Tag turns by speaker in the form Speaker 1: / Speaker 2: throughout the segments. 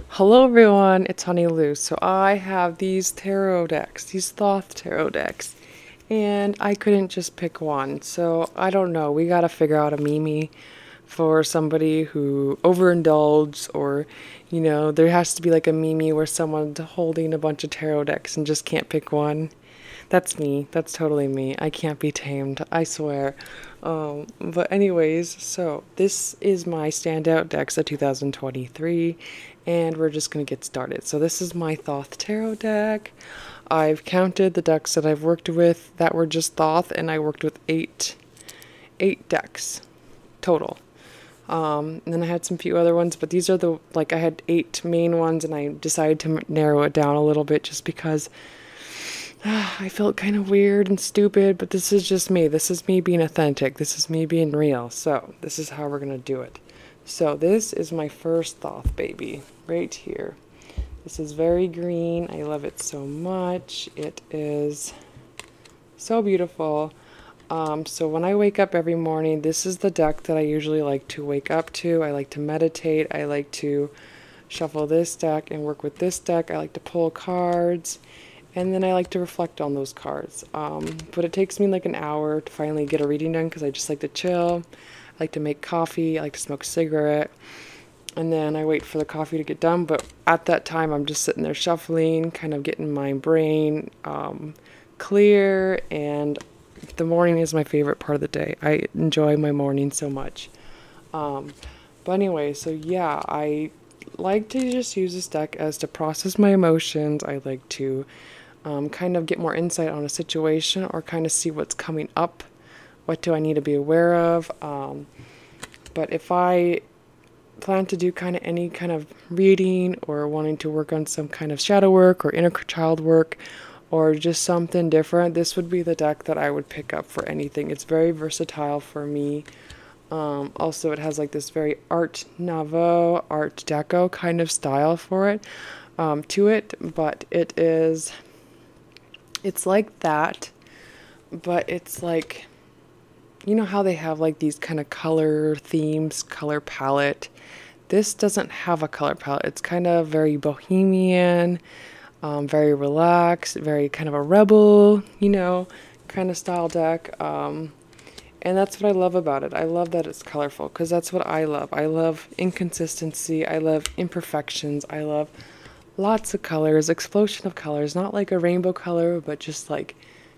Speaker 1: Hello everyone, it's Honey Lou. So I have these tarot decks, these Thoth tarot decks, and I couldn't just pick one. So I don't know, we gotta figure out a Mimi for somebody who overindulged, or there has to be like a Mimi where someone's holding a bunch of tarot decks and just can't pick one. That's me. That's totally me. I can't be tamed. I swear. But anyways, so this is my standout decks of 2023, and we're just gonna get started. So this is my Thoth tarot deck. I've counted the decks that I've worked with that were just Thoth, and I worked with eight decks total. And then I had some few other ones, but these are I had 8 main ones, and I decided to narrow it down a little bit just because I felt kind of weird and stupid, but this is just me. This is me being authentic. This is me being real. So this is how we're going to do it. So this is my first Thoth baby right here. This is very green. I love it so much. It is so beautiful. So when I wake up every morning, this is the deck that I usually like to wake up to. I like to meditate. I like to shuffle this deck and work with this deck. I like to pull cards. And then I like to reflect on those cards. But it takes me like an hour to finally get a reading done because I just like to chill. I like to make coffee. I like to smoke a cigarette. And then I wait for the coffee to get done. But at that time, I'm just sitting there shuffling, kind of getting my brain clear. And the morning is my favorite part of the day. I enjoy my morning so much. But anyway, so yeah, I like to just use this deck as to process my emotions. I like to kind of get more insight on a situation, or kind of see what's coming up. What do I need to be aware of? But if I plan to do kind of any kind of reading, or wanting to work on some kind of shadow work or inner child work, or just something different, this would be the deck that I would pick up for anything. It's very versatile for me. Also, it has like this very Art Nouveau, Art Deco kind of style for it, to it, but it's like that, but it's like, you know how they have like these kind of color themes, color palette. This doesn't have a color palette. It's kind of very bohemian, very relaxed, very kind of a rebel, kind of style deck. And that's what I love about it. I love that it's colorful, because that's what I love. I love inconsistency. I love imperfections. I love lots of colors, explosion of colors, not like a rainbow color, but just like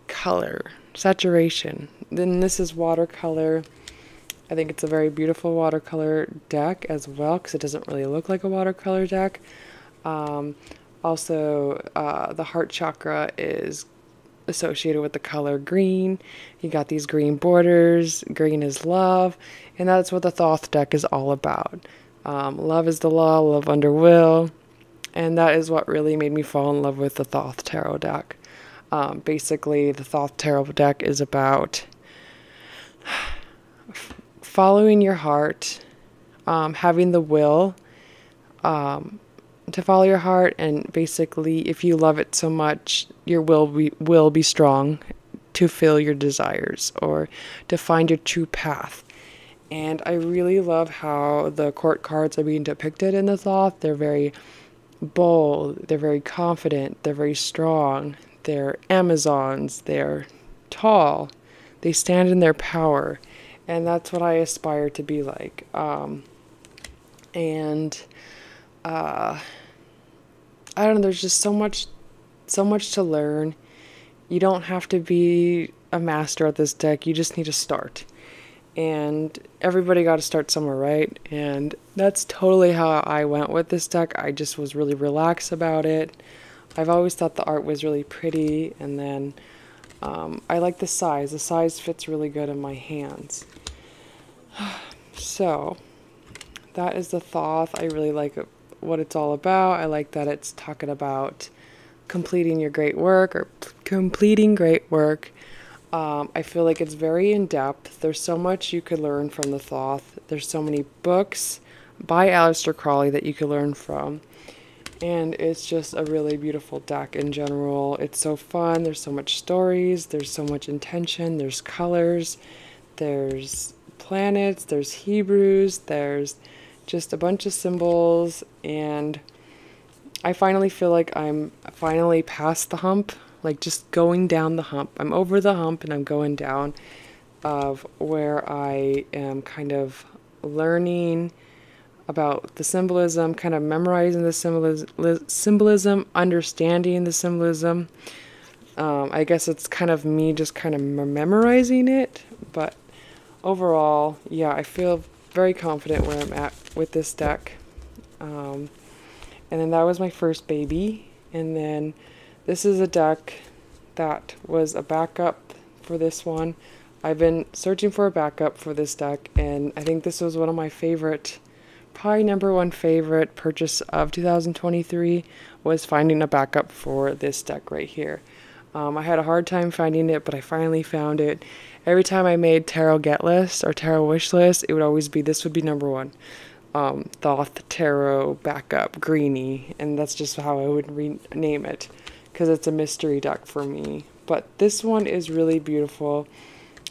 Speaker 1: color, saturation. Then this is watercolor. I think it's a very beautiful watercolor deck as well, because it doesn't really look like a watercolor deck. Also, the heart chakra is associated with the color green. You got these green borders. Green is love, and that's what the Thoth deck is all about. Love is the law, love under will, and that is what really made me fall in love with the Thoth tarot deck. Basically, the Thoth tarot deck is about following your heart, having the will to follow your heart, and basically, if you love it so much, your will be strong to fill your desires, or to find your true path. And I really love how the court cards are being depicted in the Thoth. They're very bold, they're very confident, they're very strong, they're Amazons, they're tall, they stand in their power, and that's what I aspire to be like. I don't know, there's just so much to learn. You don't have to be a master at this deck, you just need to start. And everybody got to start somewhere, right? And that's totally how I went with this deck. I just was really relaxed about it. I've always thought the art was really pretty, and then I like the size. The size fits really good in my hands. So that is the Thoth. I really like what it's all about. I like that it's talking about completing your great work, or completing great work. I feel like it's very in-depth. There's so much you could learn from the Thoth. There's so many books by Aleister Crowley that you could learn from. And it's just a really beautiful deck in general. It's so fun. There's so much stories. There's so much intention. There's colors. There's planets. There's Hebrews. There's just a bunch of symbols. And I finally feel like I'm finally past the hump, like just going down the hump. I'm over the hump and I'm going down of where I am kind of learning about the symbolism, kind of memorizing the symbolism, understanding the symbolism. I guess it's kind of me just kind of memorizing it, but overall, yeah, I feel very confident where I'm at with this deck. And then that was my first baby. And then this is a deck that was a backup for this one. I've been searching for a backup for this deck, and I think this was one of my favorite, probably number one favorite purchase of 2023 was finding a backup for this deck right here. I had a hard time finding it, but I finally found it. Every time I made tarot get list or tarot wish list, it would always be, this would be number one. Thoth Tarot backup greenie, and that's just how I would rename it because it's a mystery deck for me. But this one is really beautiful.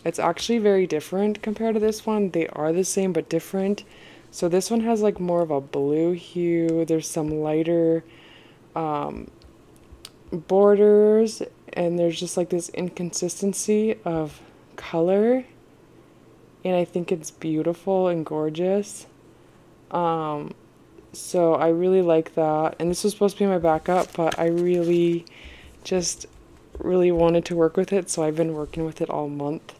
Speaker 1: It's actually very different compared to this one. They are the same but different. So this one has like more of a blue hue. There's some lighter borders, and there's just like this inconsistency of color, and I think it's beautiful and gorgeous. So I really like that, and this was supposed to be my backup, but I really wanted to work with it, so I've been working with it all month,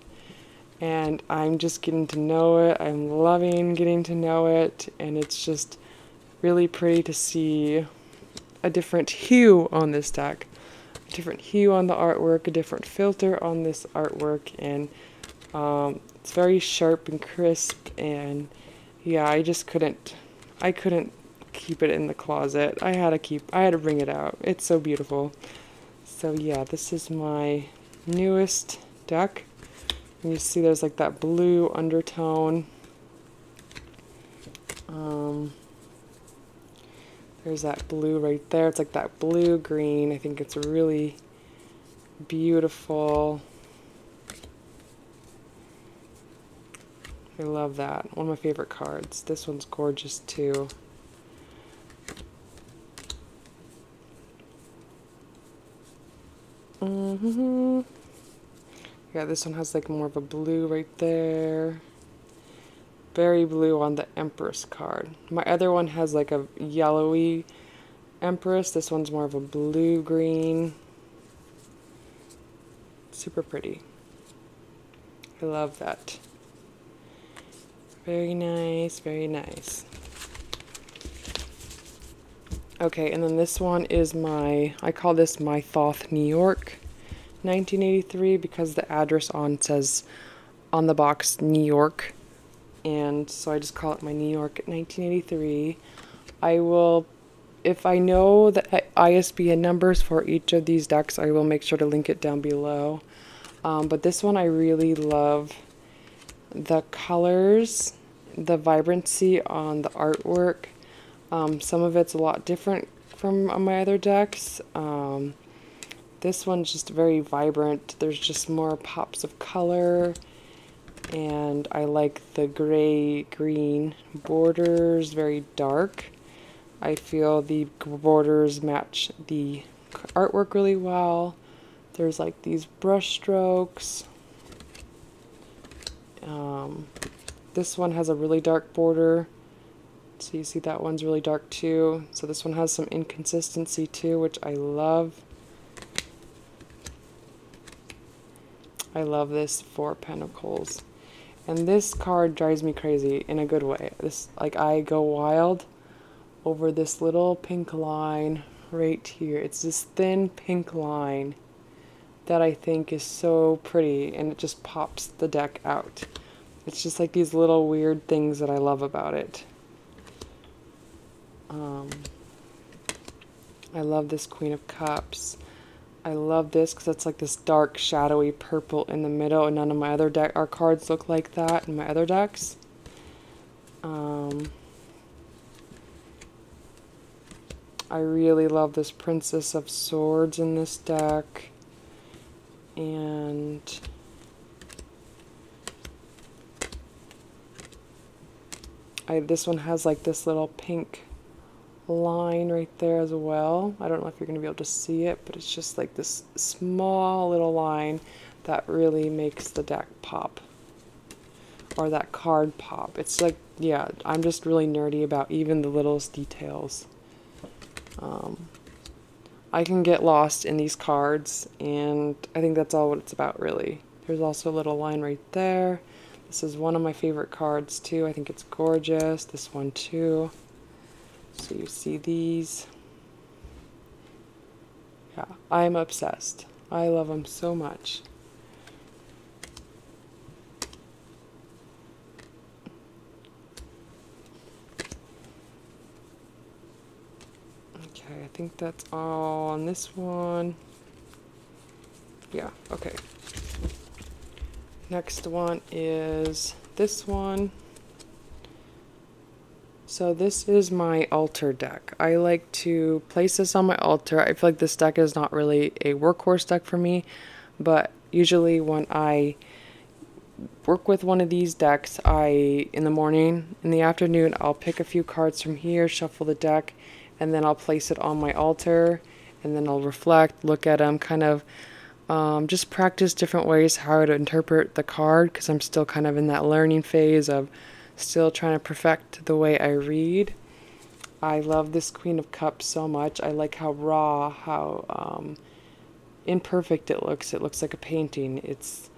Speaker 1: and I'm just getting to know it. I'm loving getting to know it, and it's just really pretty to see a different hue on this deck, a different hue on the artwork, a different filter on this artwork, and it's very sharp and crisp, and yeah, I couldn't keep it in the closet. I had to bring it out. It's so beautiful. So yeah, this is my newest deck. And you see there's like that blue undertone. There's that blue right there. It's like that blue green. I think it's really beautiful. I love that. One of my favorite cards. This one's gorgeous too. Yeah, this one has like more of a blue right there. Very blue on the Empress card. My other one has like a yellowy Empress. This one's more of a blue-green. Super pretty. I love that. Very nice, very nice. Okay, and then this one is I call this my Thoth New York 1983 because the address says on the box New York, and so I just call it my New York 1983. I will, if I know the ISBN numbers for each of these decks, I will make sure to link it down below. But this one I really love the colors, the vibrancy on the artwork. Some of it's a lot different from my other decks. This one's just very vibrant. There's just more pops of color, and I like the gray-green borders, very dark. I feel the borders match the artwork really well. There's like these brush strokes. This one has a really dark border. So you see that one's really dark too. So this one has some inconsistency too, which I love. I love this Four of Pentacles. And this card drives me crazy in a good way. This, like, I go wild over this little pink line right here. It's this thin pink line that I think is so pretty, and it just pops the deck out. It's just like these little weird things that I love about it. I love this Queen of Cups. I love this because it's like this dark, shadowy purple in the middle, and none of my other our cards look like that in my other decks. I really love this Princess of Swords in this deck. And this one has like this little pink line right there as well. I don't know if you're going to be able to see it, but it's just like this small little line that really makes the deck pop, or that card pop. It's like, yeah, I'm just really nerdy about even the littlest details. I can get lost in these cards, and I think that's all what it's about, really. There's also a little line right there. This is one of my favorite cards too. I think it's gorgeous. This one too. So you see these. Yeah, I'm obsessed. I love them so much. Okay, I think that's all on this one. Yeah, okay. Next one is this one. So this is my altar deck. I like to place this on my altar. I feel like this deck is not really a workhorse deck for me, but usually when I work with one of these decks, in the morning, in the afternoon, I'll pick a few cards from here, shuffle the deck, and then I'll place it on my altar, and then I'll reflect, look at them, kind of just practice different ways how to interpret the card, because I'm still kind of in that learning phase of still trying to perfect the way I read. I love this Queen of Cups so much. I like how raw, how imperfect it looks. It looks like a painting. It's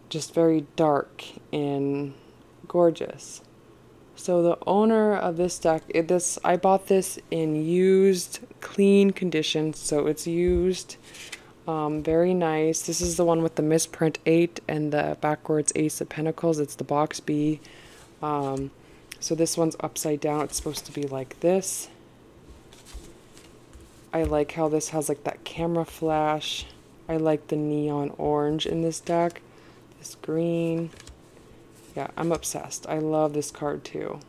Speaker 1: just very dark and gorgeous. So the owner of this deck, I bought this in used, clean condition, so it's used. Very nice. This is the one with the misprint 8 and the backwards Ace of Pentacles. It's the box B. So this one's upside down. It's supposed to be like this. I like how this has like that camera flash. I like the neon orange in this deck. This green. Yeah, I'm obsessed. I love this card too.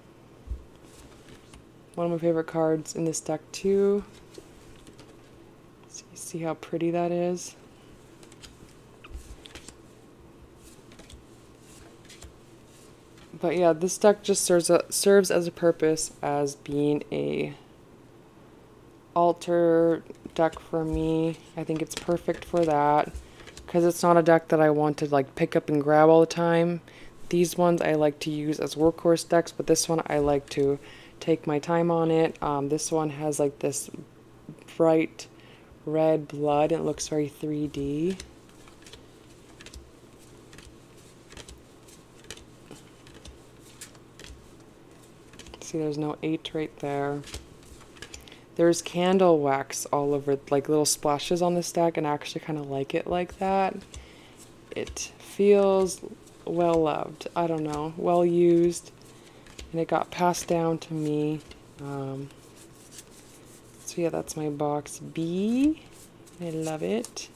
Speaker 1: One of my favorite cards in this deck too. So you see how pretty that is? But yeah, this deck just serves as a purpose as being a altar deck for me. I think it's perfect for that, because it's not a deck that I want to like pick up and grab all the time. These ones I like to use as workhorse decks, but this one I like to take my time on it. This one has like this bright red blood. It looks very 3D. See, there's no 8 right there. There's candle wax all over, like little splashes on this deck, and I actually kind of like it like that. It feels well loved. I don't know, well used, and it got passed down to me. So yeah, that's my box B. I love it.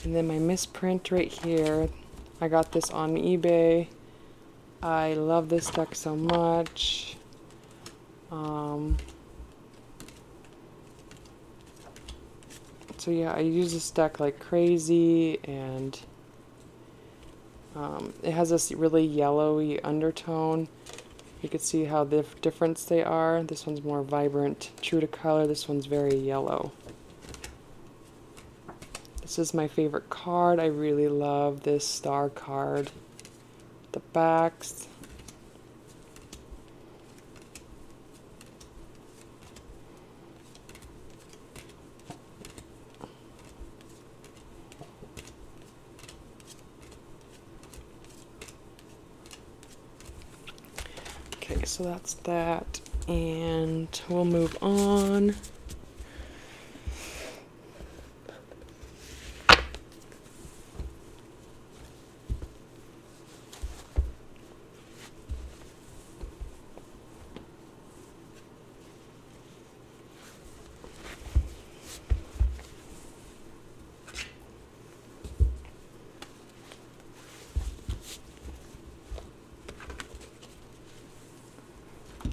Speaker 1: And then my misprint right here. I got this on eBay. I love this deck so much. So yeah, I use this deck like crazy, and it has this really yellowy undertone. You can see how different they are. This one's more vibrant, true to color. This one's very yellow. This is my favorite card. I really love this star card. The backs. Okay, so that's that, and we'll move on.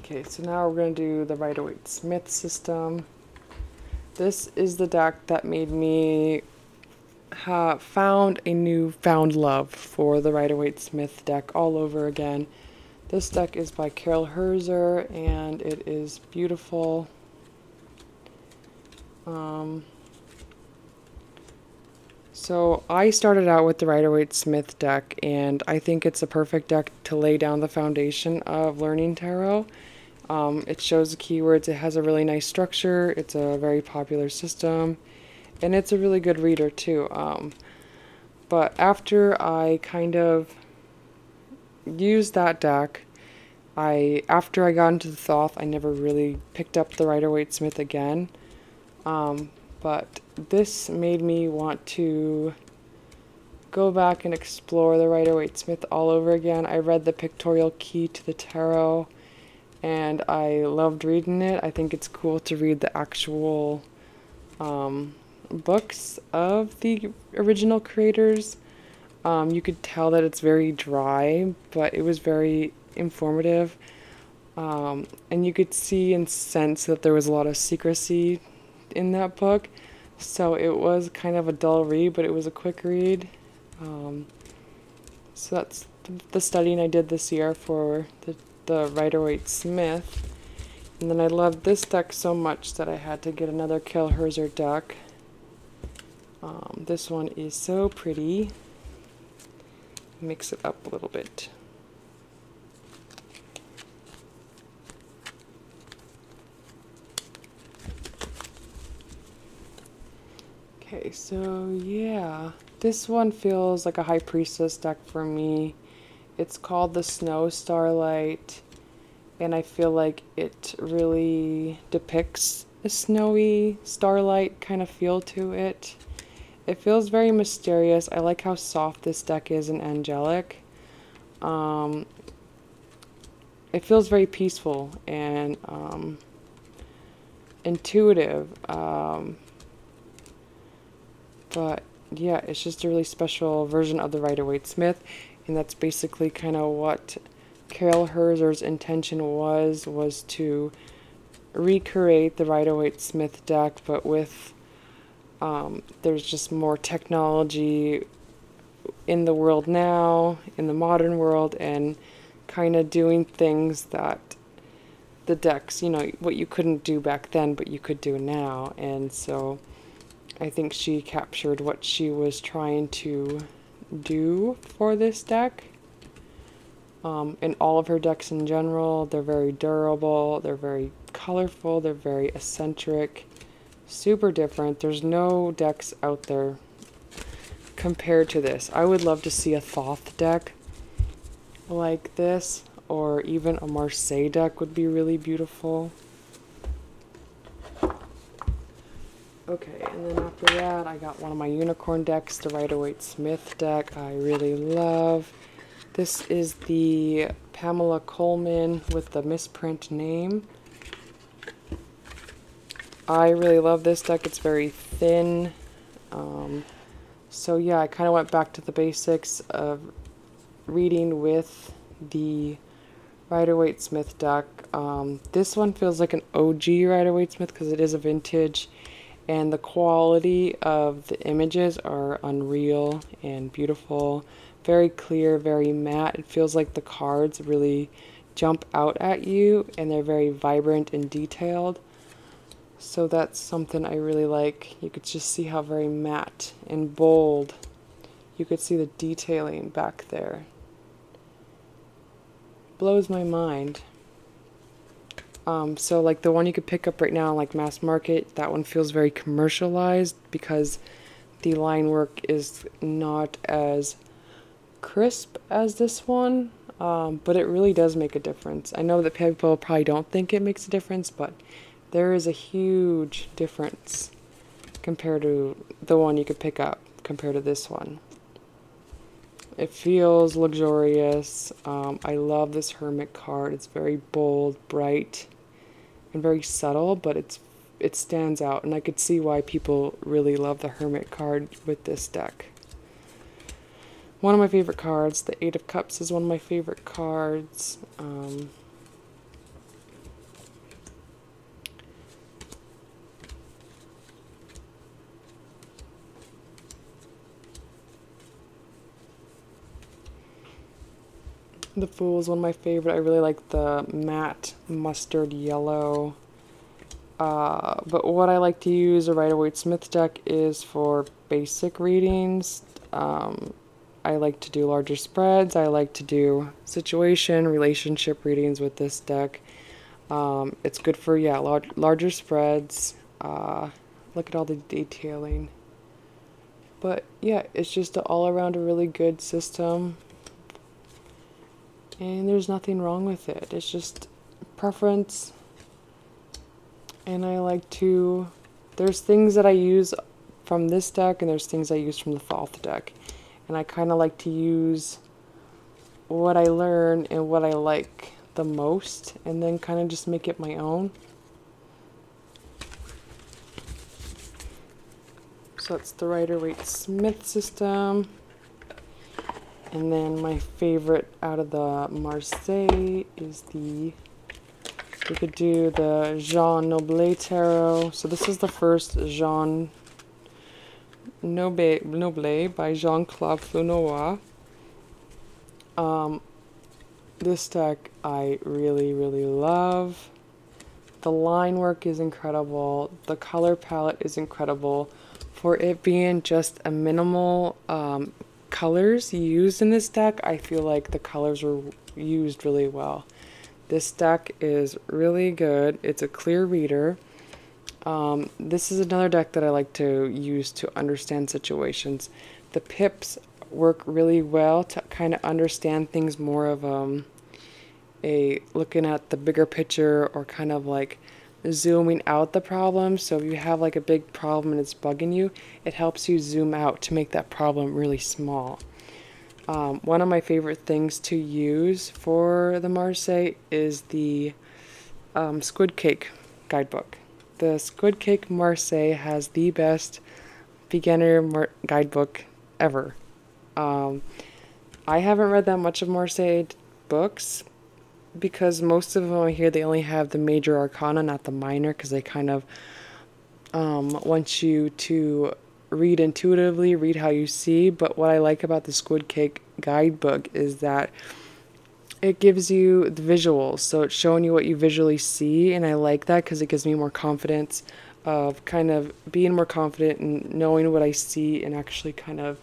Speaker 1: Okay, so now we're going to do the Rider-Waite-Smith system. This is the deck that made me found a newfound love for the Rider-Waite-Smith deck all over again. This deck is by Carol Herzer, and it is beautiful. So I started out with the Rider-Waite-Smith deck, and I think it's a perfect deck to lay down the foundation of learning tarot. It shows the keywords, it has a really nice structure, it's a very popular system, and it's a really good reader too. But after I kind of used that deck, after I got into the Thoth, I never really picked up the Rider-Waite-Smith again. But this made me want to go back and explore the Rider-Waite-Smith all over again. I read the Pictorial Key to the Tarot, and I loved reading it. I think it's cool to read the actual books of the original creators. You could tell that it's very dry, but it was very informative. And you could see and sense that there was a lot of secrecy in that book. So it was kind of a dull read, but it was a quick read. So that's the studying I did this year for the Rider-Waite-Smith. And then I loved this deck so much that I had to get another Carol Herzer deck. This one is so pretty. Mix it up a little bit. Okay, so yeah, this one feels like a High Priestess deck for me. It's called the Snow Starlight, and I feel like it really depicts a snowy starlight kind of feel to it. It feels very mysterious. I like how soft this deck is and angelic. It feels very peaceful and intuitive. But yeah, it's just a really special version of the Rider-Waite-Smith, and that's basically kind of what Carol Herzer's intention was to recreate the Rider-Waite-Smith deck, but with there's just more technology in the world now, in the modern world, and kind of doing things that the decks, you know, what you couldn't do back then, but you could do now. And so I think she captured what she was trying to do for this deck. And all of her decks in general, they're very durable, they're very colorful, they're very eccentric, super different. There's no decks out there compared to this. I would love to see a Thoth deck like this, or even a Marseille deck would be really beautiful. Okay, and then after that, I got one of my unicorn decks, the Rider-Waite-Smith deck. I really love. This is the Pamela Coleman with the misprint name. I really love this deck. It's very thin. So yeah, I kind of went back to the basics of reading with the Rider-Waite-Smith deck. This one feels like an OG Rider-Waite-Smith because it is a vintage. And the quality of the images are unreal and beautiful. Very clear, very matte. It feels like the cards really jump out at you, and they're very vibrant and detailed. So that's something I really like. You could just see how very matte and bold. You could see the detailing back there. Blows my mind. So like the one you could pick up right now, like mass market, that one feels very commercialized because the line work is not as crisp as this one, but it really does make a difference. I know that people probably don't think it makes a difference, but there is a huge difference compared to the one you could pick up compared to this one. It feels luxurious. I love this Hermit card. It's very bold, bright, and very subtle, but it stands out, and I could see why people really love the Hermit card with this deck. One of my favorite cards, the Eight of Cups, is one of my favorite cards. The Fool is one of my favorite. I really like the matte mustard yellow. But what I like to use a Rider-Waite Smith deck is for basic readings. I like to do larger spreads. I like to do situation, relationship readings with this deck. It's good for, yeah, larger spreads. Look at all the detailing. But yeah, it's just all around a really good system. And there's nothing wrong with it. It's just preference. And I like to, there's things that I use from this deck and there's things I use from the Thoth deck. And I kind of like to use what I learn and what I like the most and then kind of just make it my own. So that's the Rider-Waite Smith system. And then my favorite out of the Marseille is the, we could do the Jean Noblet Tarot. So this is the first Jean Noblet by Jean-Claude Flornoy. This deck I really, really love. The line work is incredible. The color palette is incredible. For it being just a minimal colors used in this deck, I feel like the colors were used really well. This deck is really good. It's a clear reader. This is another deck that I like to use to understand situations. The pips work really well to kind of understand things more of a looking at the bigger picture or kind of like zooming out the problem. So if you have like a big problem and it's bugging you, it helps you zoom out to make that problem really small. One of my favorite things to use for the Marseille is the Squid Cake guidebook. The Squid Cake Marseille has the best beginner guidebook ever. I haven't read that much of Marseille books because most of them I hear they only have the major arcana, not the minor, because they kind of want you to read intuitively, read how you see. But what I like about the Squid Cake guidebook is that it gives you the visuals, so it's showing you what you visually see, and I like that because it gives me more confidence of kind of being more confident in knowing what I see and actually kind of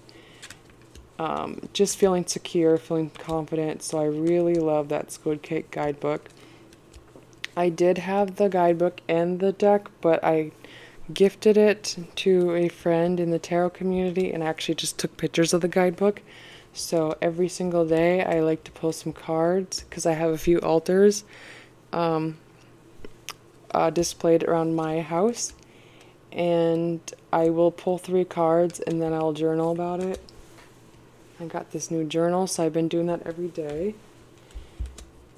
Speaker 1: just feeling secure, feeling confident. So I really love that Squid Cake guidebook. I did have the guidebook and the deck, but I gifted it to a friend in the tarot community and I actually just took pictures of the guidebook. So every single day I like to pull some cards because I have a few altars displayed around my house, and I will pull 3 cards and then I'll journal about it. I got this new journal, so I've been doing that every day,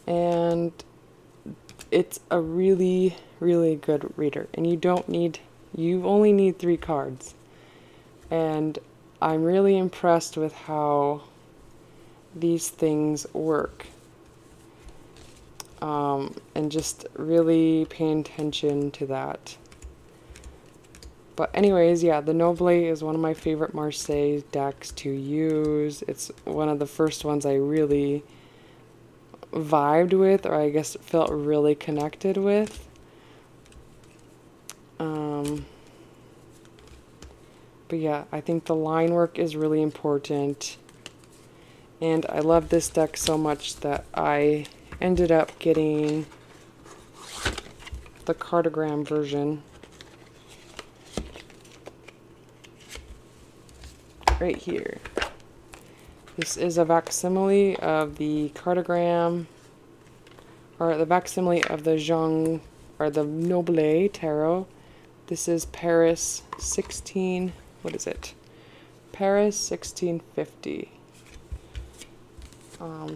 Speaker 1: and it's a really, really good reader. And you only need 3 cards, and I'm really impressed with how these things work, and just really paying attention to that. But anyways, yeah, the Noblet is one of my favorite Marseille decks to use. It's one of the first ones I really vibed with, or I guess felt really connected with. But yeah, I think the line work is really important. And I love this deck so much that I ended up getting the Kartograme version. Right here. This is a facsimile of the Kartograme, or the facsimile of the the Noblet Tarot. This is Paris 16, what is it? Paris 1650.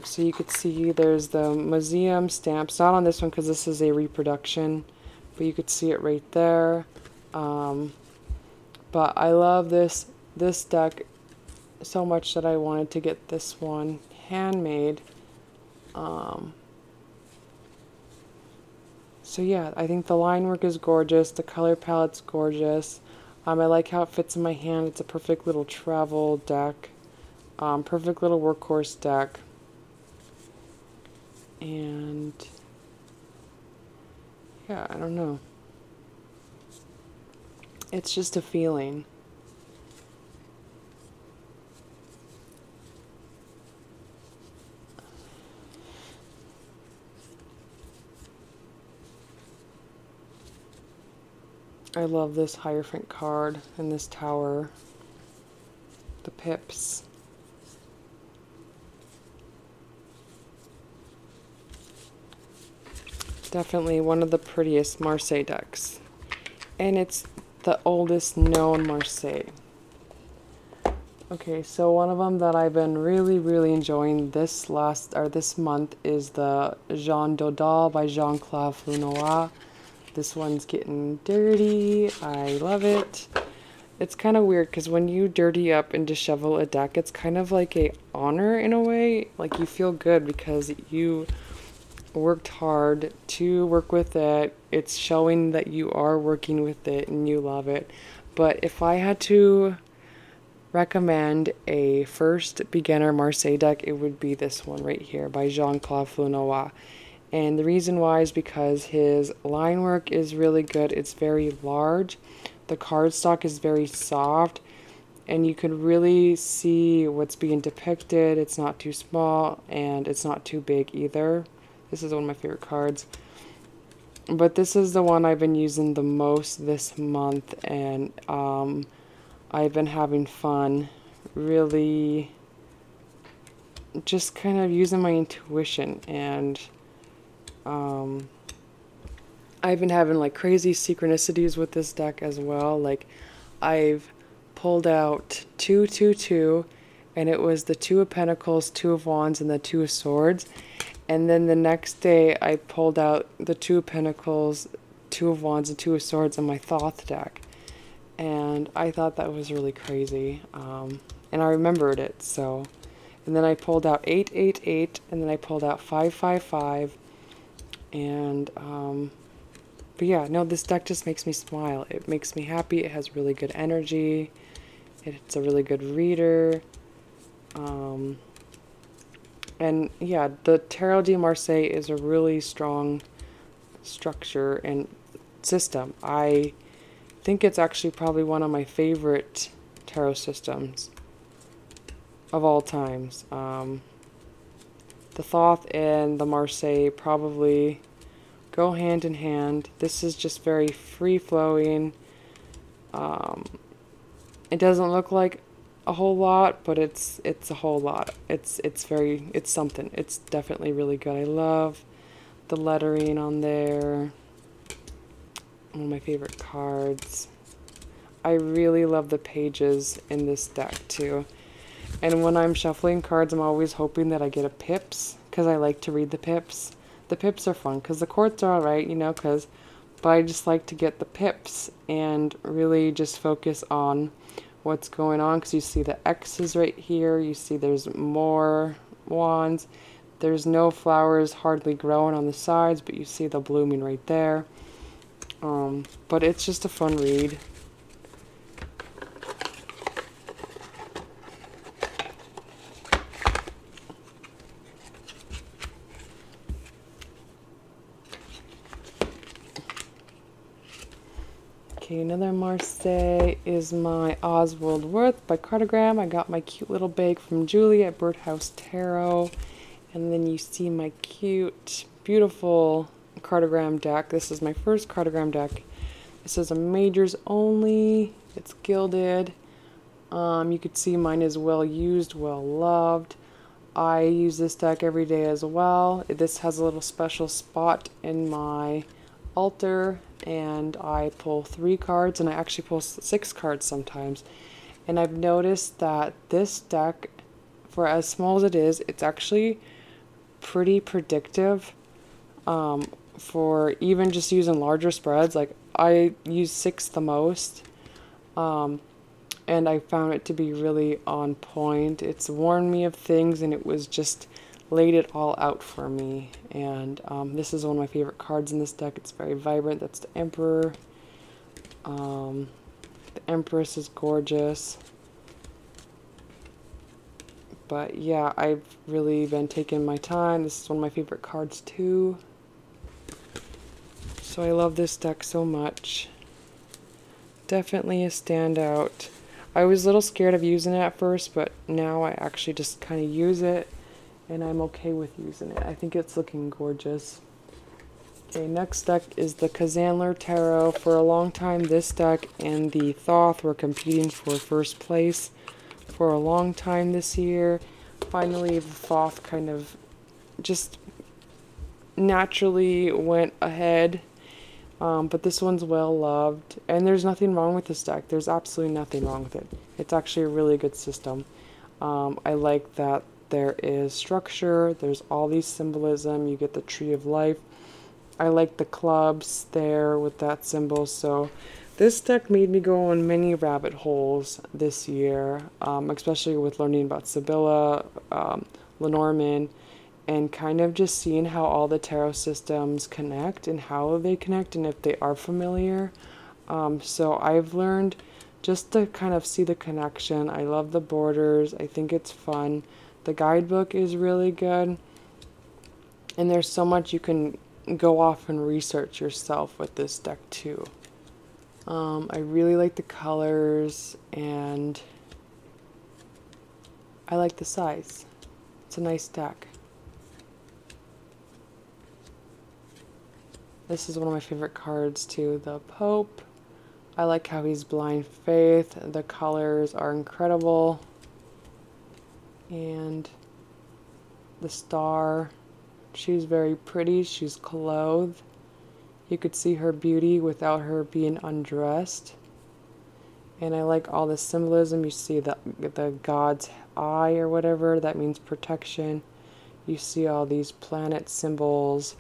Speaker 1: So you could see there's the museum stamps, not on this one because this is a reproduction, but you could see it right there. But I love this deck so much that I wanted to get this one handmade. So yeah, I think the line work is gorgeous, the color palette's gorgeous. I like how it fits in my hand. It's a perfect little travel deck, perfect little workhorse deck. And yeah, I don't know. It's just a feeling. I love this Hierophant card and this tower. The pips. Definitely one of the prettiest Marseille decks. And it's the oldest known Marseille. Okay, so one of them that I've been really enjoying this month is the Jean Dodal by Jean-Claude Flornoy. This one's getting dirty. I love it. It's kind of weird because when you dirty up and dishevel a deck, it's kind of like a honor in a way. Like you feel good because you worked hard to work with it. It's showing that you are working with it and you love it. But if I had to recommend a first beginner Marseille deck, it would be this one right here by Jean-Claude Flornoy. And the reason why is because his line work is really good. It's very large. The cardstock is very soft. And you can really see what's being depicted. It's not too small and it's not too big either. This is one of my favorite cards. But this is the one I've been using the most this month. And I've been having fun. Really just kind of using my intuition. And I've been having like crazy synchronicities with this deck as well. Like I've pulled out 2, and it was the 2 of Pentacles, 2 of Wands, and the 2 of Swords. And then the next day I pulled out the 2 of Pentacles, 2 of Wands, and 2 of Swords in my Thoth deck. And I thought that was really crazy. And I remembered it, so. And then I pulled out 8, and then I pulled out 5. And, but yeah, no, this deck just makes me smile. It makes me happy. It has really good energy. It's a really good reader. And yeah, the Tarot de Marseille is a really strong structure and system. I think it's actually probably one of my favorite tarot systems of all times. The Thoth and the Marseille probably go hand in hand. This is just very free-flowing. It doesn't look like a whole lot, but it's a whole lot. It's something. It's definitely really good. I love the lettering on there. One of my favorite cards. I really love the pages in this deck too. And when I'm shuffling cards, I'm always hoping that I get a pips, because I like to read the pips. The pips are fun, because the courts are alright, you know, but I just like to get the pips and really just focus on what's going on, because you see the X's right here, you see there's more wands, there's no flowers hardly growing on the sides, but you see the blooming right there. But it's just a fun read. Okay, another Marseille is my Oswald Wirth by Kartograme. I got my cute little bag from Julie at Birdhouse Tarot. And then you see my cute, beautiful Kartograme deck. This is my first Kartograme deck. This is a majors only. It's gilded. You could see mine is well used, well loved. I use this deck every day as well. This has a little special spot in my altar, and I pull 3 cards, and I actually pull 6 cards sometimes. And I've noticed that this deck, for as small as it is, it's actually pretty predictive for even just using larger spreads. Like I use 6 the most, and I found it to be really on point. It's warned me of things, and it was just laid it all out for me. And this is one of my favorite cards in this deck. It's very vibrant. That's the Emperor. The Empress is gorgeous. But yeah, I've really been taking my time. This is one of my favorite cards too. So I love this deck so much. Definitely a standout. I was a little scared of using it at first, but now I actually just kind of use it, and I'm okay with using it. I think it's looking gorgeous. Okay, next deck is the Kazanlar Tarot. For a long time, this deck and the Thoth were competing for first place for a long time this year. Finally, the Thoth kind of just naturally went ahead. But this one's well loved, and there's nothing wrong with this deck. There's absolutely nothing wrong with it. It's actually a really good system. I like that there is structure, there's all these symbolism, you get the tree of life. I like the clubs there with that symbol, so this deck made me go on many rabbit holes this year, especially with learning about Sibylla, Lenormand, and kind of just seeing how all the tarot systems connect and how they connect and if they are familiar. So I've learned just to kind of see the connection. I love the borders. I think it's fun. The guidebook is really good. And there's so much you can go off and research yourself with this deck too. I really like the colors, and I like the size. It's a nice deck. This is one of my favorite cards too, the Pope. I like how he's blind faith. The colors are incredible. And the Star. She's very pretty. She's clothed. You could see her beauty without her being undressed. And I like all the symbolism. You see the God's eye or whatever. That means protection. You see all these planet symbols.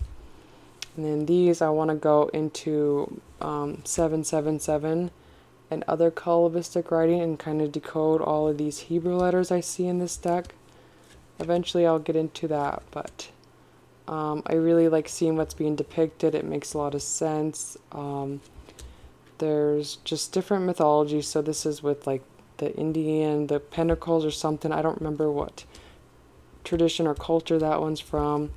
Speaker 1: And then these, I want to go into 777 and other Kabbalistic writing and kind of decode all of these Hebrew letters I see in this deck. Eventually I'll get into that, but I really like seeing what's being depicted. It makes a lot of sense. There's just different mythology, so this is with like the Indian, the Pentacles or something. I don't remember what tradition or culture that one's from.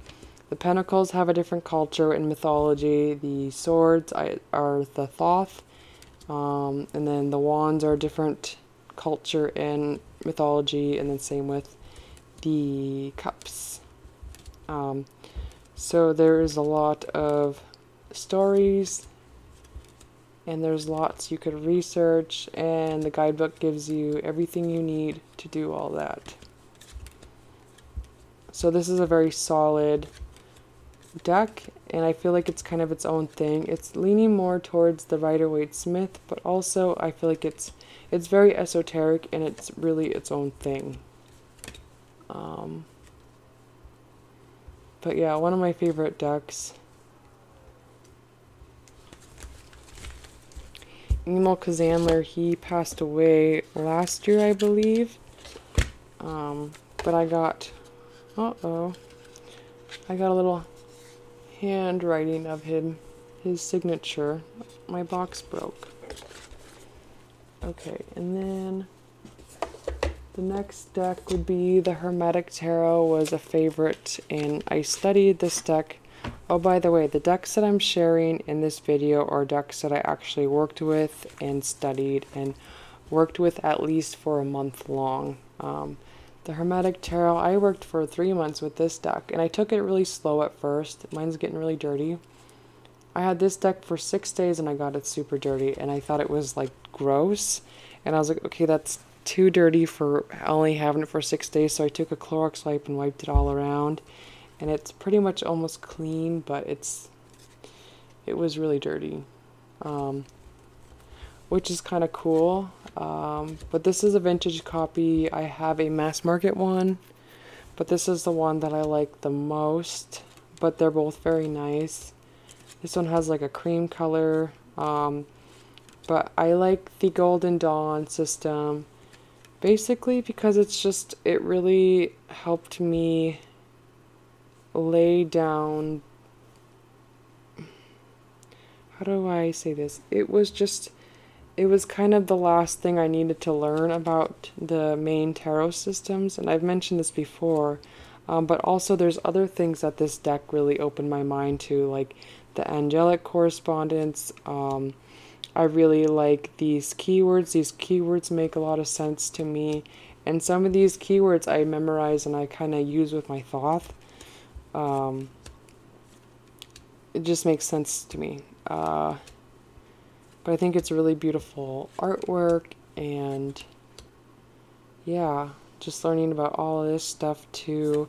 Speaker 1: The Pentacles have a different culture and mythology. The swords are the Thoth, and then the wands are a different culture and mythology, and then same with the cups. So there is a lot of stories, and there's lots you could research, and the guidebook gives you everything you need to do all that. So this is a very solid deck, and I feel like it's kind of its own thing. It's leaning more towards the Rider-Waite-Smith, but also I feel like it's very esoteric, and it's really its own thing. But yeah, one of my favorite decks. Emil Kazanlar, he passed away last year, I believe. But I got a little handwriting of him, his signature. My box broke. Okay, and then the next deck would be the Hermetic Tarot. Was a favorite, and I studied this deck. Oh, by the way, the decks that I'm sharing in this video are decks that I actually worked with and studied and worked with at least for a month long. The Hermetic Tarot, I worked for 3 months with this deck, and I took it really slow at first. Mine's getting really dirty. I had this deck for 6 days and I got it super dirty, and I thought it was like gross, and I was like, okay, that's too dirty for only having it for 6 days. So I took a Clorox wipe and wiped it all around, and it's pretty much almost clean, but it was really dirty, which is kind of cool. But this is a vintage copy. I have a mass market one, but this is the one that I like the most, but they're both very nice. This one has like a cream color, but I like the Golden Dawn system basically because it really helped me lay down, how do I say this? It was just it was kind of the last thing I needed to learn about the main tarot systems, and I've mentioned this before, but also there's other things that this deck really opened my mind to, like the angelic correspondence. I really like these keywords. These keywords make a lot of sense to me, and some of these keywords I memorize and I kind of use with my Thoth. It just makes sense to me. But I think it's really beautiful artwork, and yeah, just learning about all of this stuff too.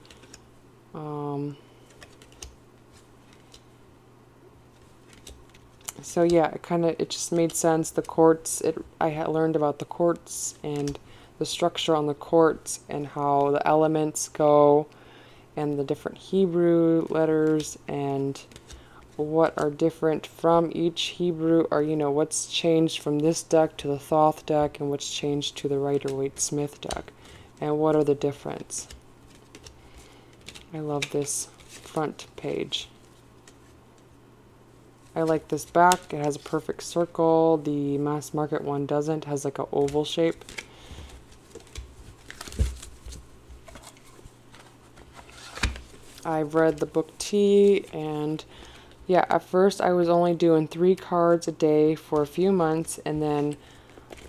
Speaker 1: So yeah, it just made sense. The quartz, I had learned about the quartz and the structure on the quartz and how the elements go and the different Hebrew letters and what are different from each Hebrew, or what's changed from this deck to the Thoth deck and what's changed to the Rider-Waite-Smith deck, and what are the difference. I love this front page. I like this back. It has a perfect circle. The mass market one doesn't. It has like an oval shape. I've read the book T, and yeah, at first I was only doing 3 cards a day for a few months, and then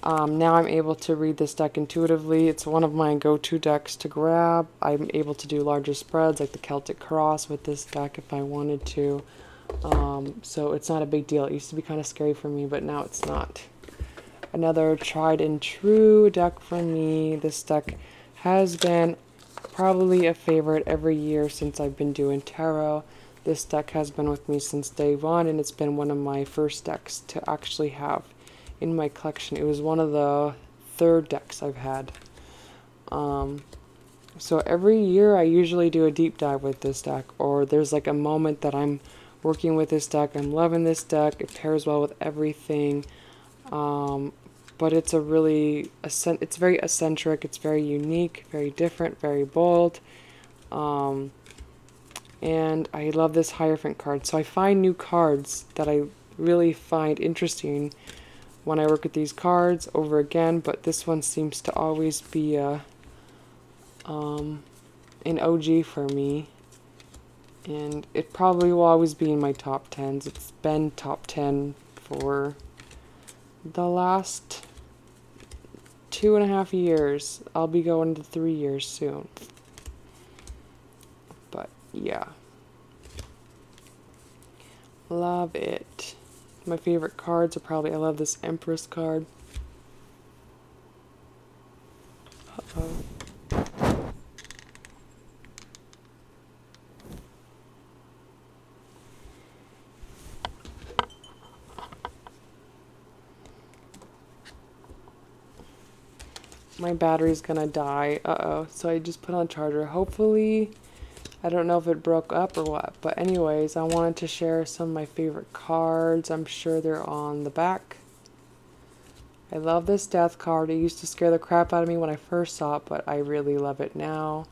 Speaker 1: now I'm able to read this deck intuitively. It's one of my go-to decks to grab. I'm able to do larger spreads like the Celtic Cross with this deck if I wanted to. So it's not a big deal. It used to be kind of scary for me, but now it's not. Another tried and true deck for me. This deck has been probably a favorite every year since I've been doing tarot. This deck has been with me since day one, and it's been one of my first decks to actually have in my collection. It was one of the 3rd decks I've had. So every year I usually do a deep dive with this deck, or there's like a moment that I'm working with this deck. I'm loving this deck. It pairs well with everything. But it's it's very eccentric. It's very unique, very different, very bold. And I love this Hierophant card. So I find new cards that I really find interesting when I work with these cards over again, but this one seems to always be an OG for me. And it probably will always be in my top 10s. It's been top 10 for the last 2.5 years. I'll be going to 3 years soon. But yeah, love it. My favorite cards are probably, I love this Empress card. Uh-oh. My battery's gonna die. Uh-oh. So I just put on charger. Hopefully, I don't know if it broke up or what, but anyways, I wanted to share some of my favorite cards. I'm sure they're on the back. I love this Death card. It used to scare the crap out of me when I first saw it, but I really love it now.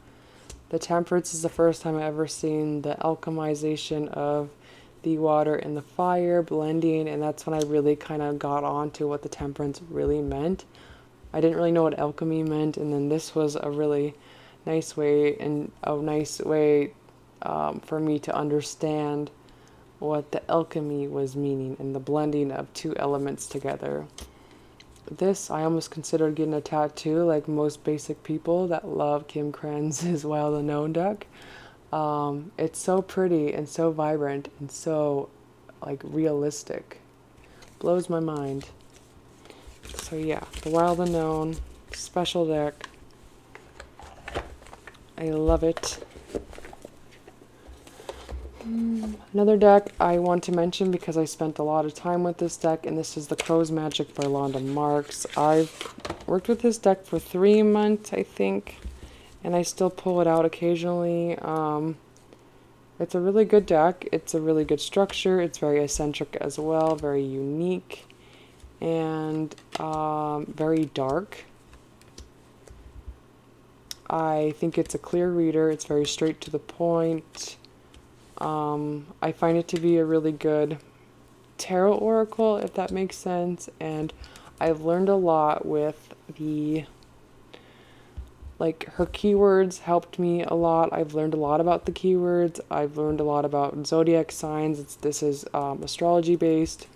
Speaker 1: The Temperance is the first time I've ever seen the alchemization of the water and the fire blending, and that's when I really kind of got on to what the Temperance really meant. I didn't really know what alchemy meant, and then this was a really nice way for me to understand what the alchemy was meaning and the blending of 2 elements together. This I almost considered getting a tattoo, like most basic people that love Kim Krans' Wild Unknown deck. It's so pretty and so vibrant and so like realistic. Blows my mind. So yeah, the Wild Unknown special deck. I love it. Another deck I want to mention because I spent a lot of time with this deck, and this is the Crow's Magic by Londa Marks. I've worked with this deck for 3 months, I think, and I still pull it out occasionally. It's a really good deck. It's a really good structure. It's very eccentric as well, very unique, and very dark. I think it's a clear reader. It's very straight to the point. I find it to be a really good tarot oracle, if that makes sense, and I've learned a lot with the, like, her keywords helped me a lot. I've learned a lot about the keywords. I've learned a lot about zodiac signs. This is astrology based.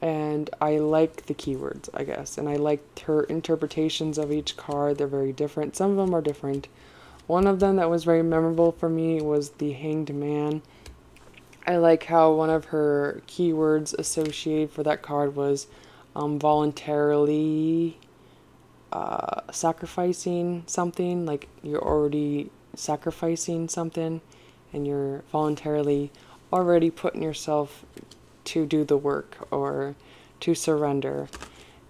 Speaker 1: And I like the keywords, I guess. And I liked her interpretations of each card. They're very different. Some of them are different. One of them that was very memorable for me was the Hanged Man. I like how one of her keywords associated for that card was voluntarily sacrificing something. Like, you're already sacrificing something and you're voluntarily already putting yourself to do the work or to surrender.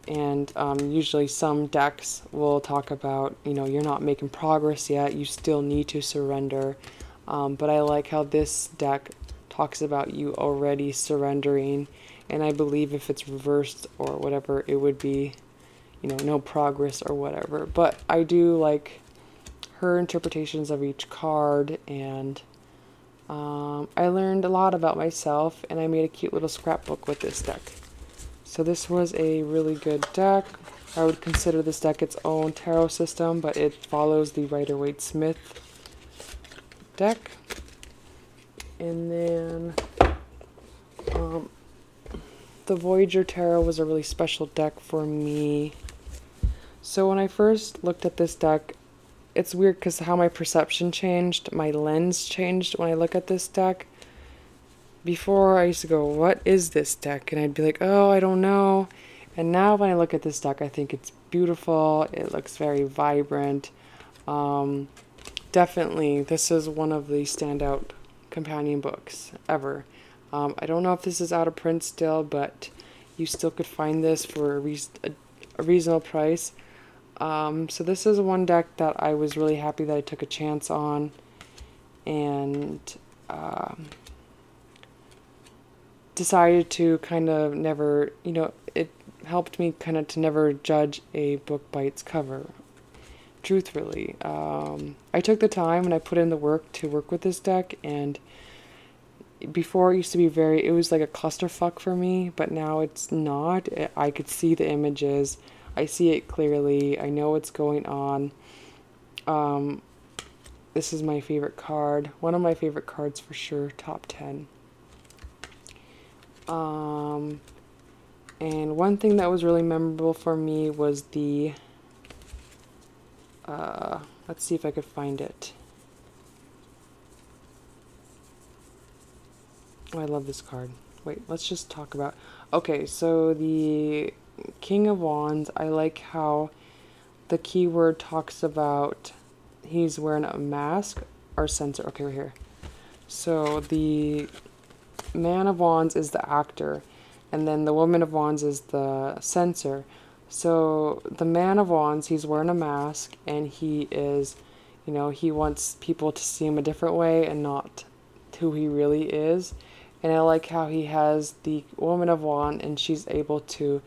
Speaker 1: And usually some decks will talk about, you know, you're not making progress yet, you still need to surrender. But I like how this deck talks about you already surrendering, and I believe if it's reversed or whatever, it would be, you know, no progress or whatever. But I do like her interpretations of each card, and I learned a lot about myself, and I made a cute little scrapbook with this deck. So this was a really good deck. I would consider this deck its own tarot system, but it follows the Rider-Waite-Smith deck. And then the Voyager Tarot was a really special deck for me. So when I first looked at this deck, it's weird because how my perception changed, my lens changed when I look at this deck. Before, I used to go, what is this deck? And I'd be like, oh, I don't know. And now when I look at this deck, I think it's beautiful. It looks very vibrant. Definitely, this is one of the standout companion books ever. I don't know if this is out of print still, but you still could find this for a reasonable price. So this is one deck that I was really happy that I took a chance on, and decided to kind of never, you know, it helped me kind of to never judge a book by its cover, truthfully. I took the time and I put in the work to work with this deck, and before it used to be it was like a clusterfuck for me, but now it's not. I could see the images. I see it clearly. I know what's going on. This is my favorite card. One of my favorite cards for sure. Top 10. And one thing that was really memorable for me was the... let's see if I could find it. Oh, I love this card. Wait, let's just talk about... Okay, so the King of Wands, I like how the keyword talks about he's wearing a mask or censer. Okay, right here. So the Man of Wands is the actor, and then the Woman of Wands is the censor. So the Man of Wands, he's wearing a mask, and he is, you know, he wants people to see him a different way and not who he really is. And I like how he has the Woman of Wands, and she's able to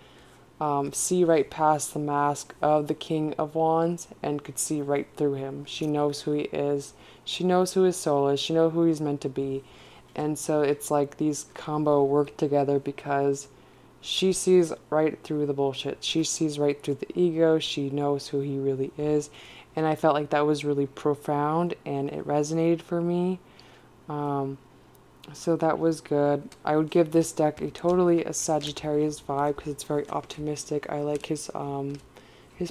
Speaker 1: see right past the mask of the King of Wands and could see right through him. She knows who he is. She knows who his soul is. She knows who he's meant to be. And so it's like these combo work together because she sees right through the bullshit. She sees right through the ego. She knows who he really is. And I felt like that was really profound, and it resonated for me. So that was good. I would give this deck a Sagittarius vibe because it's very optimistic. I like his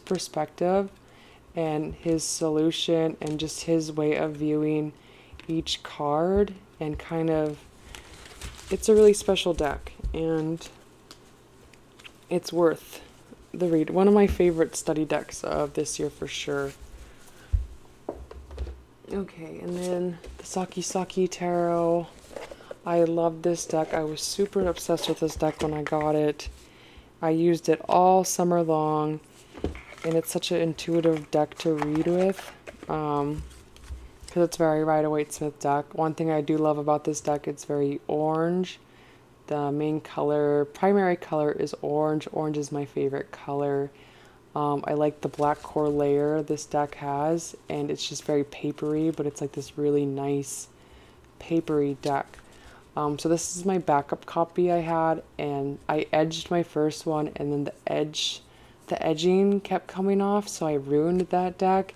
Speaker 1: perspective and his solution and just his way of viewing each card, and kind of, it's a really special deck, and it's worth the read. One of my favorite study decks of this year for sure. Okay, and then the Saki Tarot. I love this deck. I was super obsessed with this deck when I got it. I used it all summer long, and it's such an intuitive deck to read with, because it's very Rider-Waite-Smith deck. One thing I do love about this deck, it's very orange. The main color, primary color is orange. Orange is my favorite color. I like the black core layer this deck has, and it's just very papery, but it's like this really nice papery deck. So this is my backup copy I had, and I edged my first one, and then the edging kept coming off, so I ruined that deck.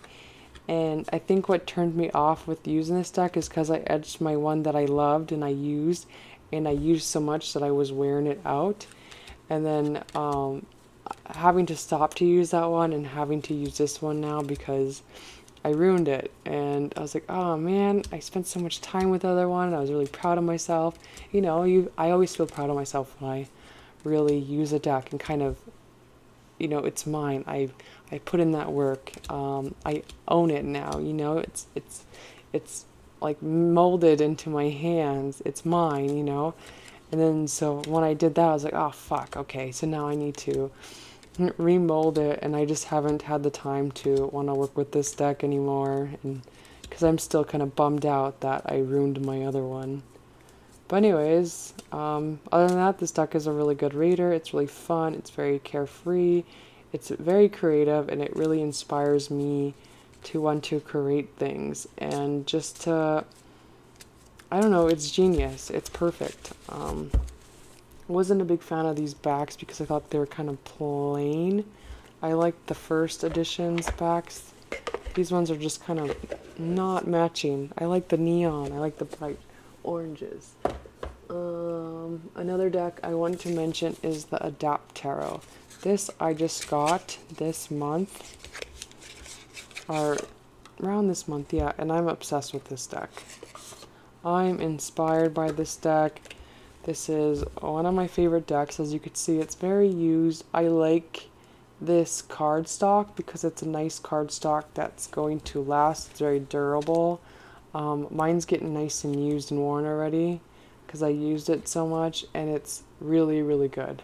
Speaker 1: And I think what turned me off with using this deck is because I edged my one that I loved and I used so much that I was wearing it out. And then having to stop to use that one and having to use this one now because I ruined it. And I was like, oh man, I spent so much time with the other one. I was really proud of myself. You know, I always feel proud of myself when I really use a deck and kind of, you know, it's mine. I put in that work. I own it now. You know, it's like molded into my hands. It's mine. You know, and then so when I did that, I was like, oh fuck. Okay, so now I need to remold it, and I just haven't had the time to want to work with this deck anymore, and because I'm still kind of bummed out that I ruined my other one. But anyways, other than that, this deck is a really good reader. It's really fun. It's very carefree. It's very creative, and it really inspires me to want to create things and just to, I don't know, it's genius. It's perfect. Wasn't a big fan of these backs because I thought they were kind of plain. I liked the first edition's backs. These ones are just kind of not matching. I like the neon. I like the bright oranges. Another deck I want to mention is the Adapt Tarot. This I just got this month, or around this month, yeah, and I'm obsessed with this deck. I'm inspired by this deck. This is one of my favorite decks. As you can see, it's very used. I like this cardstock because it's a nice cardstock that's going to last. It's very durable. Mine's getting nice and used and worn already because I used it so much, and it's really, really good.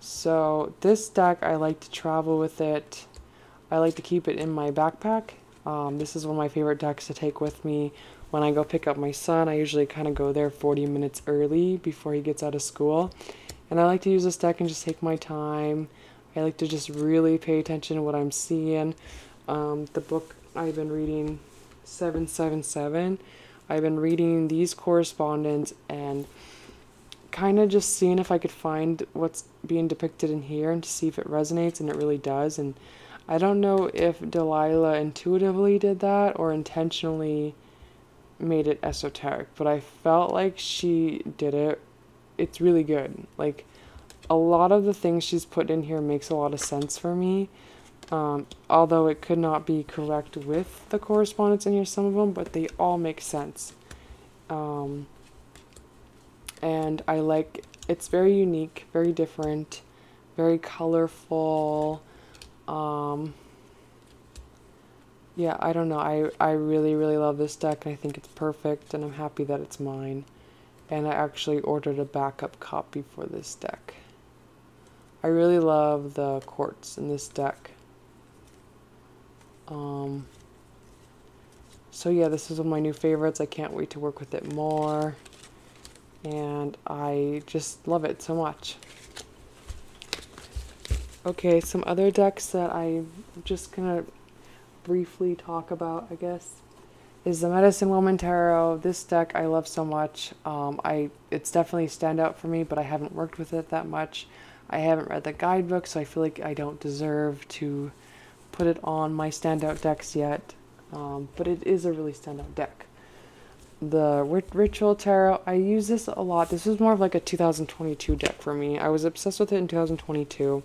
Speaker 1: So this deck, I like to travel with it. I like to keep it in my backpack. This is one of my favorite decks to take with me when I go pick up my son. I usually kind of go there 40 minutes early before he gets out of school. And I like to use this deck and just take my time. I like to just really pay attention to what I'm seeing. The book I've been reading, 777, I've been reading these correspondence and kind of just seeing if I could find what's being depicted in here and to see if it resonates, and it really does. And I don't know if Delilah intuitively did that or intentionally made it esoteric, but I felt like she did it. It's really good. Like, a lot of the things she's put in here makes a lot of sense for me, although it could not be correct with the correspondence in here, some of them, but they all make sense. And I like, it's very unique, very different, very colorful. Yeah, I don't know. I really, really love this deck, and I think it's perfect, and I'm happy that it's mine. And I actually ordered a backup copy for this deck. I really love the quartz in this deck. So yeah, this is one of my new favorites. I can't wait to work with it more. And I just love it so much. Okay, some other decks that I'm just gonna briefly talk about, I guess, is the Medicine Woman Tarot. This deck I love so much. It's definitely a standout for me, but I haven't worked with it that much. I haven't read the guidebook, so I feel like I don't deserve to put it on my standout decks yet. But it is a really standout deck. The Ritual Tarot, I use this a lot. This is more of like a 2022 deck for me. I was obsessed with it in 2022.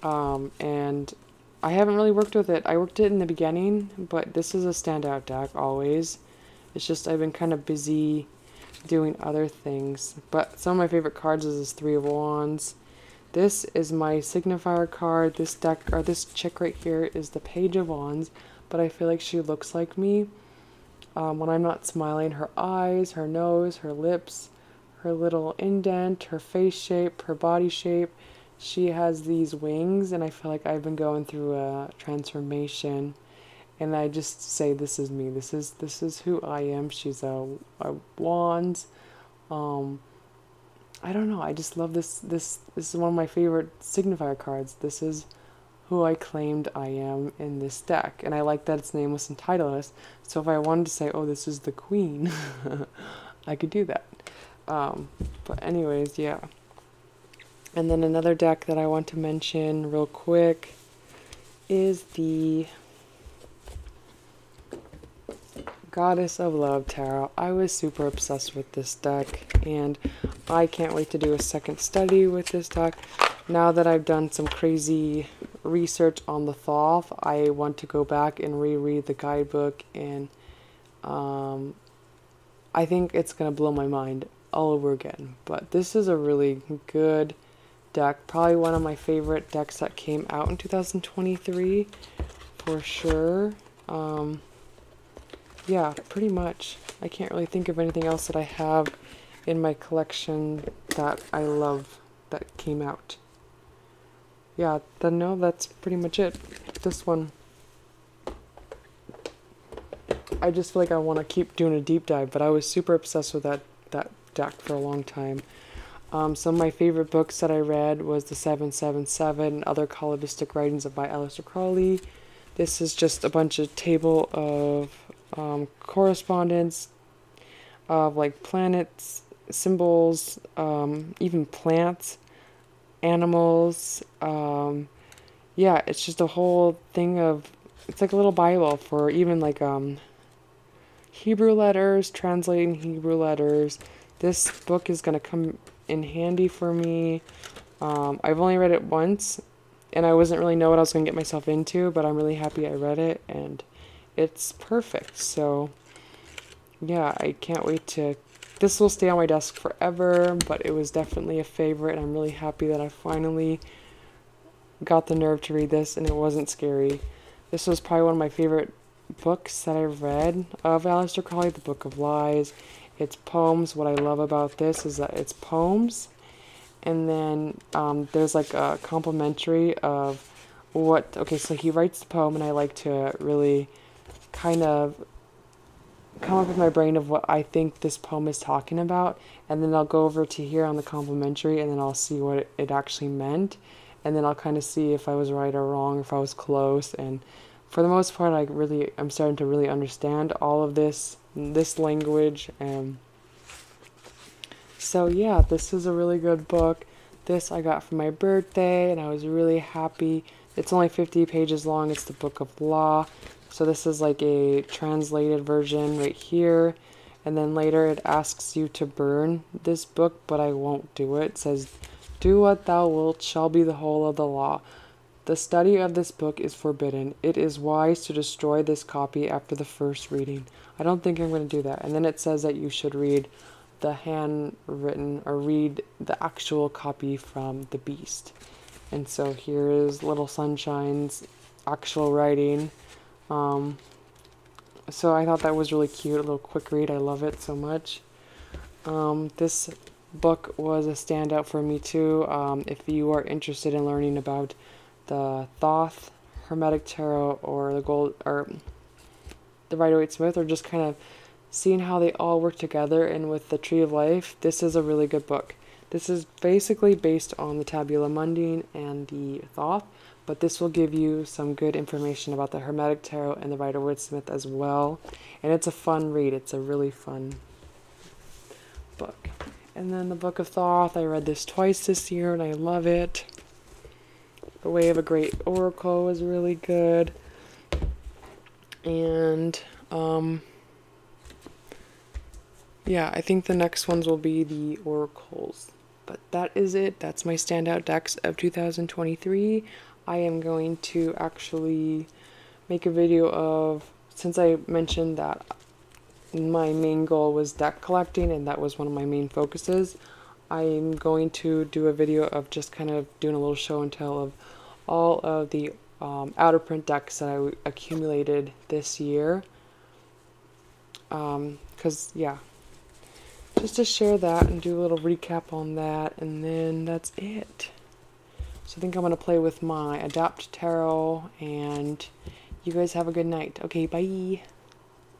Speaker 1: And I haven't really worked with it. I worked it in the beginning, but this is a standout deck always. It's just I've been kind of busy doing other things. But some of my favorite cards is this Three of Wands. This is my signifier card. This deck, or this chick right here, is the Page of Wands, but I feel like she looks like me. When I'm not smiling, her eyes, her nose, her lips, her little indent, her face shape, her body shape, she has these wings, and I feel like I've been going through a transformation, and I just say, this is me. This is who I am. She's a wands. I don't know. I just love this. This is one of my favorite signifier cards. This is who I claimed I am in this deck. And I like that it's nameless and titleless. So if I wanted to say, oh, this is the queen, I could do that. But anyways, yeah. And then another deck that I want to mention real quick is the Goddess of Love Tarot. I was super obsessed with this deck, and I can't wait to do a second study with this deck. Now that I've done some crazy research on the Thoth, I want to go back and reread the guidebook, and I think it's going to blow my mind all over again. But this is a really good deck. Probably one of my favorite decks that came out in 2023, for sure. Yeah, pretty much. I can't really think of anything else that I have in my collection that I love that came out. Yeah, then no, that's pretty much it. This one. I just feel like I want to keep doing a deep dive, but I was super obsessed with that deck for a long time. Some of my favorite books that I read was The 777, Other Kabbalistic Writings by Aleister Crowley. This is just a bunch of table of correspondence of like planets, symbols, even plants, animals. Yeah, it's just a whole thing of, it's like a little Bible for even like Hebrew letters, translating Hebrew letters. This book is going to come in handy for me. I've only read it once, and I wasn't really know what I was going to get myself into, but I'm really happy I read it, and it's perfect. So yeah, I can't wait to, this will stay on my desk forever, but it was definitely a favorite, and I'm really happy that I finally got the nerve to read this, and it wasn't scary. This was probably one of my favorite books that I've read of Aleister Crowley, the Book of Lies. It's poems. What I love about this is that it's poems, and then there's like a complimentary of what, okay, so he writes the poem, and I like to really kind of come up with my brain of what I think this poem is talking about, and then I'll go over to here on the complimentary, and then I'll see what it actually meant, and then I'll kind of see if I was right or wrong, if I was close. And for the most part, I'm starting to really understand all of this language. So yeah, this is a really good book. This I got for my birthday, and I was really happy. It's only 50 pages long. It's the Book of Law. So this is like a translated version right here. And then later it asks you to burn this book, but I won't do it. It says, "Do what thou wilt shall be the whole of the law. The study of this book is forbidden. It is wise to destroy this copy after the first reading." I don't think I'm going to do that. And then it says that you should read the handwritten, or read the actual copy from the Beast. And so here is Little Sunshine's actual writing. So I thought that was really cute, a little quick read. I love it so much. This book was a standout for me too. If you are interested in learning about the Thoth, Hermetic Tarot, or the Rider-Waite-Smith, or just kind of seeing how they all work together, and with the Tree of Life, this is a really good book. This is basically based on the Tabula Mundine and the Thoth, but this will give you some good information about the Hermetic Tarot and the Rider-Waite-Smith as well. And it's a fun read. It's a really fun book. And then the Book of Thoth, I read this twice this year, and I love it. The Way of a Great Oracle was really good. And yeah, I think the next ones will be the oracles. But that is it. That's my standout decks of 2023. I am going to actually make a video of, since I mentioned that my main goal was deck collecting, and that was one of my main focuses, I'm going to do a video of just kind of doing a little show and tell of all of the outer print decks that I accumulated this year. Because, yeah, just to share that and do a little recap on that, and then that's it. So I think I'm going to play with my Adapt Tarot, and you guys have a good night. Okay, bye.